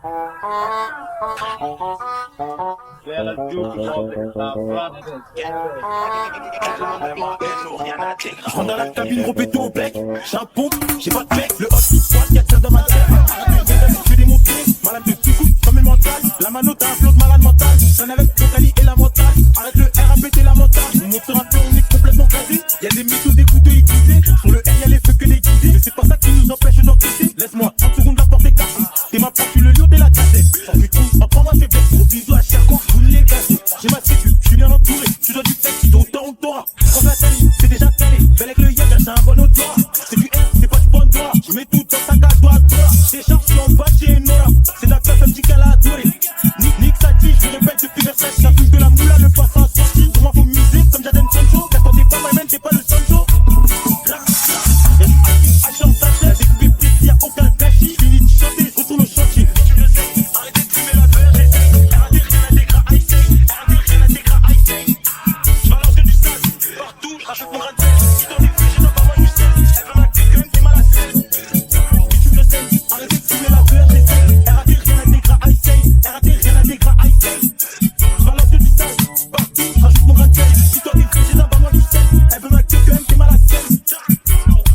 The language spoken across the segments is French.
Je rentre dans la cabine, gros béton au bec. J'ai un pompe, j'ai pas de bec. Le hot qui pointe, y'a que ça dans ma tête. Je fais des montées, malade de tout coup, comme une mentale. La mano, t'as un flot de malade mental. J'en avec Totali et la mentale. Arrête le R à péter la mentale. Montre un peu, on est complètement casé. Y'a des mythos, des couteaux aiguisés. Sur le R, y'a les feux que des guidés. Mais c'est pas ça qui nous empêche d'encaisser. Laisse-moi 30 secondes, la porte est cassée. T'es ma porte, tu le lion, t'es la cassette. J'en fais tout, apprends-moi, fais bien. Gros bisous à chaque fois, vous les gazez. J'ai ma sécu, je suis bien entouré. Tu dois du texte, tu dois autant on t'aura. Quand la taille, c'est déjà calé. Belle avec le yaga, j'ai un bon odorat. C'est du R, c'est pas du bon droit. Je mets tout dans ta cage, toi, toi. Tes chances sont bas, j'ai une aura. C'est de la classe, elle me dit qu'elle a adoré. Nique sa tige, je répète depuis Versailles. Ça touche de la moula, le passant sorti. Pour moi, faut miser comme Jadon Sancho. T'attendais pas, moi-même, t'es pas le Sancho. Agent sa tête, découpé précis, y'a aucun gâchis. Fini de chanter, je retourne au chantier. Tu le sais, arrêtez de fumer la beurre, j'essaye. RAD, rien à dégras, I say. RAD, rien à dégras, I say. J'balance que du sale, partout, j'rachète mon grain de sel. Si t'en es frais, j'ai pas moi du sel. Elle veut ma queue, t'es mal à sel. Tu le sais, arrêtez de fumer la beurre, j'essaye. RAD, rien à dégras, I say. RAD, rien à dégras, I say. J'balance que du sale, partout, j'rajoute mon grain de sel. Si t'en es frais, j'ai pas moi du sel. Elle veut ma queue, t'es mal à sel.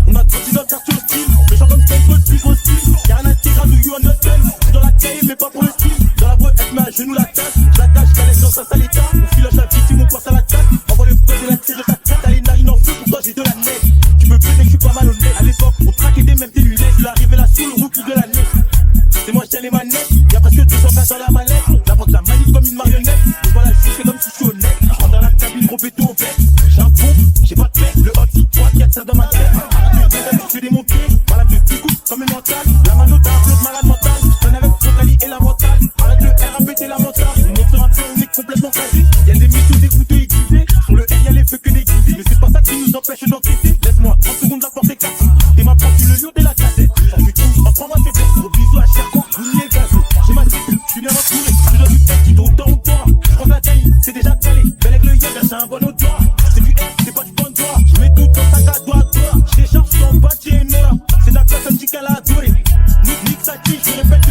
On a grandi dans le quartier hostile. Les gens comme Stone Cold, plus hostile. Y'a rien à tirer, do you understand? J'suis dans la caille, mais pas pour le style. Dans la boîte, elle met à genoux la tasse. La tâche, je la laisse dans sa sale état. On filoche la victime, on pense à la tasse. Envoie le code et la tire de ta tête. T'as les narines en feu, pour toi j'ai de la neige. Tu me plais, mais j'suis pas malhonnête. À l'époque, on traquait des mêmes des lunettes. Je l'arrivais là sous le rookie de l'année. C'est moi, j'tiens les manettes. Y'a presque 200 places dans la mallette. J'apporte la manip comme une marionnette. Je vois la juge, comme si je suis honnête. J'rentre dans la cabine, gros béton au bec. J'ai un pompe, j'ai pas de bec. Le hot qui pointe, y'a que ça dans ma tête. Je fais des montées, malade de tout coup, comme une mentale. La mano, t'as un flot de malade mental. J'traîne avec Totali et la mentale. Arrête le R à péter la mentale. Montre un peu, on est complètement casé. Y'a des mythos, des couteaux aiguisés. Sur le R, y'a les feux que des guidés. Mais c'est pas ça qui nous empêche d'encaisser. Laisse-moi 30 secondes, la porte est cassée. T'es ma porte, tu le lion, t'es la cassette. J'en fais tout, apprends-moi tes blesses. Gros bisous à chaque fois, vous les gazez. J'ai ma sécu, je suis bien entouré. Tu dois du texte, tu dois autant on t'aura. J'prends la taille, c'est déjà calé. Belle avec le yaga, j'ai un bon odorat. C'est du R, c'est pas du bon droit. Je mets tout dans ta cage, toi, toi. J'ai des chances sont bas, j'ai une aura. C'est de la classe, elle me dit qu'elle a adoré. Nique sa tige, je répète